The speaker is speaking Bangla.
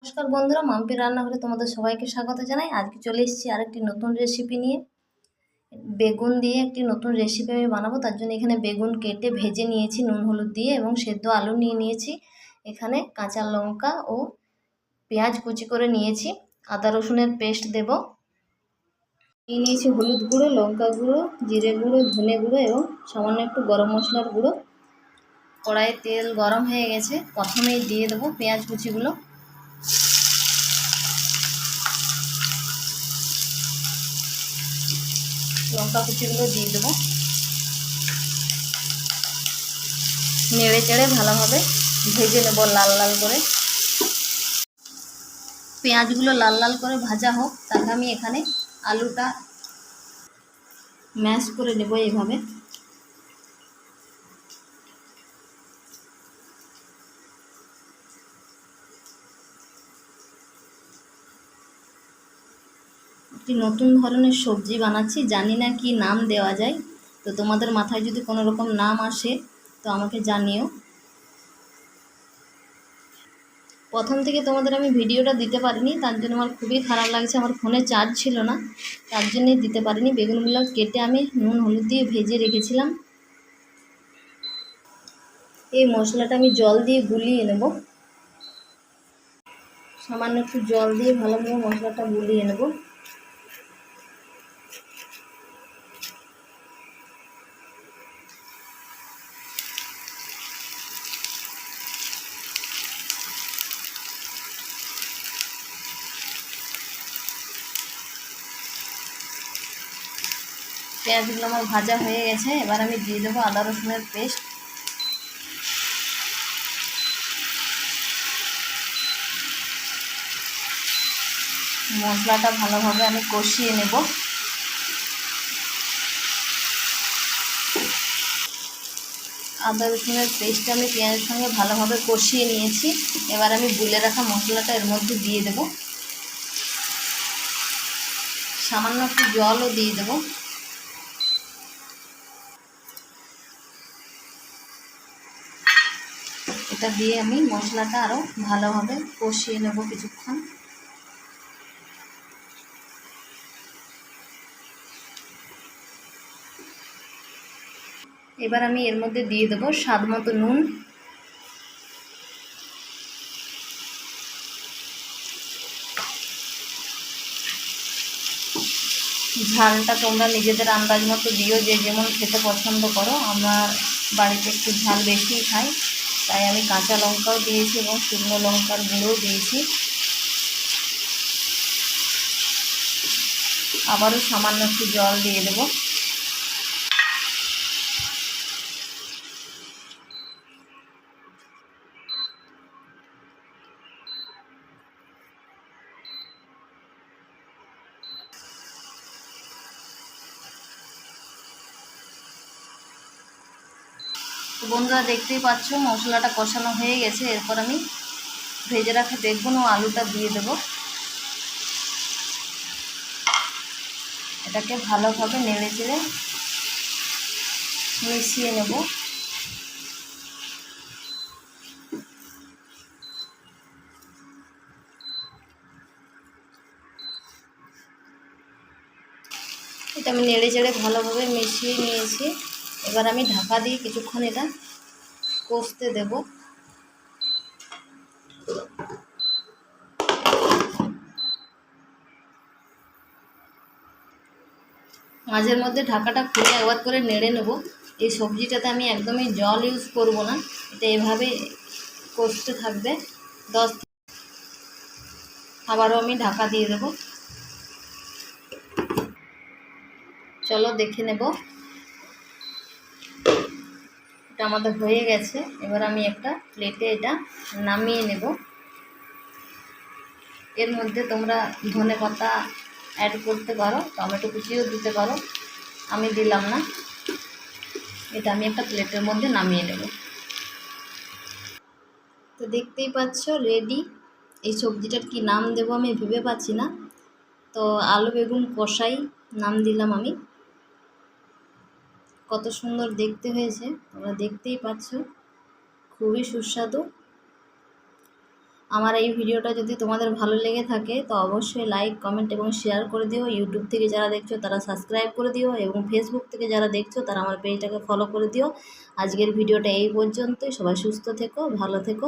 নমস্কার বন্ধুরা, মাম্পি রান্নাঘরে তোমাদের সবাইকে স্বাগত জানাই। আজকে চলে এসেছি আরেকটি নতুন রেসিপি নিয়ে। বেগুন দিয়ে একটি নতুন রেসিপি আমি বানাবো। তার জন্য এখানে বেগুন কেটে ভেজে নিয়েছি নুন হলুদ দিয়ে, এবং সেদ্ধ আলু নিয়ে নিয়েছি। এখানে কাঁচা লঙ্কা ও পেঁয়াজ কুচি করে নিয়েছি। আদা রসুনের পেস্ট দেব। নিয়ে নিয়েছি হলুদ গুঁড়ো, লঙ্কা গুঁড়ো, জিরে গুঁড়ো, ধনে গুঁড়ো এবং সামান্য একটু গরম মশলার গুঁড়ো। কড়াইয়ে তেল গরম হয়ে গেছে, প্রথমেই দিয়ে দেবো পেঁয়াজ কুচিগুলো। লঙ্কা কুচিগুলো দিয়ে দেবো। নেড়ে চেড়ে ভালোভাবে ভেজে নেব লাল লাল করে। পেঁয়াজগুলো লাল লাল করে ভাজা হোক, তাকে আমি এখানে আলুটা ম্যাশ করে নেব এইভাবে। একটি নতুন ধরনের সবজি বানাচ্ছি, জানি না কি নাম দেওয়া যায়। তো তোমাদের মাথায় যদি কোনো রকম নাম আসে তো আমাকে জানিও। প্রথম থেকে তোমাদের আমি ভিডিওটা দিতে পারিনি, তার জন্য আমার খুবই খারাপ লাগছে। আমার ফোনে চার্জ ছিল না, তার জন্যই দিতে পারিনি। বেগুনগুলো কেটে আমি নুন হলুদ দিয়ে ভেজে রেখেছিলাম। এই মশলাটা আমি জল দিয়ে গুলিয়ে নেব। সামান্য একটু জল দিয়ে ভালোভাবে মশলাটা গুলিয়ে নেব। পেঁয়াজগুলো আমার ভাজা হয়ে গেছে, এবার আমি দিয়ে দেবো আদা রসুনের পেস্ট। মশলাটা ভালোভাবে আমি কষিয়ে নেব। আদা রসুনের পেস্টটা আমি পেঁয়াজের সঙ্গে ভালোভাবে কষিয়ে নিয়েছি। এবার আমি গুলে রাখা মশলাটা এর মধ্যে দিয়ে দেব। সামান্য একটু জলও দিয়ে দেব। এটা দিয়ে আমি মশলাটা আরও ভালোভাবে কষিয়ে নেব কিছুক্ষণ। এবার আমি এর মধ্যে দিয়ে দেবো স্বাদ মতো নুন। ঝালটা তোমরা নিজেদের আন্দাজ মতো দিও, যে যেমন খেতে পছন্দ করো। আমার বাড়িতে একটু ঝাল বেশিই খাই, তাই আমি কাঁচা লঙ্কাও দিয়েছি এবং শুকনো লঙ্কার গুঁড়োও দিয়েছি। আবারও সামান্য একটু জল দিয়ে দেবো। তো বন্ধুরা, দেখতেই পাচ্ছ মশলাটা কষানো হয়ে গেছে। এরপর আমি ভেজে রাখা বেগুন ও আলুটা দিয়ে দেব। এটাকে ভালোভাবে নেড়ে চেড়ে মিশিয়ে নেব। এটা আমি নেড়ে চেড়ে ভালোভাবে মিশিয়ে নিয়েছি। এবার আমি ঢাকা দিয়ে কিছুক্ষণ এটা কষতে দেব। মাঝের মধ্যে ঢাকাটা খুলে একবার করে নেড়ে নেব। এই সবজিটাতে আমি একদমই জল ইউজ করব না, এটা এভাবে কষতে থাকবে। আবারও আমি ঢাকা দিয়ে দেব। চলো দেখে নেব। এটা আমাদের হয়ে গেছে। এবার আমি একটা প্লেটে এটা নামিয়ে নেব। এর মধ্যে তোমরা ধনেপাতা অ্যাড করতে পারো, টমেটো কুচিও দিতে পারো, আমি দিলাম না। এটা আমি একটা প্লেটের মধ্যে নামিয়ে নেব। তো দেখতেই পাচ্ছ রেডি। এই সবজিটার কি নাম দেবো আমি ভেবে পাচ্ছি না, তো আলু বেগুন কষাই নাম দিলাম আমি। কত সুন্দর দেখতে হয়েছে তোমরা দেখতেই পাচ্ছ, খুবই সুস্বাদু। আমার এই ভিডিওটা যদি তোমাদের ভালো লেগে থাকে তো অবশ্যই লাইক, কমেন্ট এবং শেয়ার করে দিও। ইউটিউব থেকে যারা দেখছো তারা সাবস্ক্রাইব করে দিও এবং ফেসবুক থেকে যারা দেখছো তারা আমার পেজটাকে ফলো করে দিও। আজকের ভিডিওটা এই পর্যন্তই। সবাই সুস্থ থেকো, ভালো থেকো।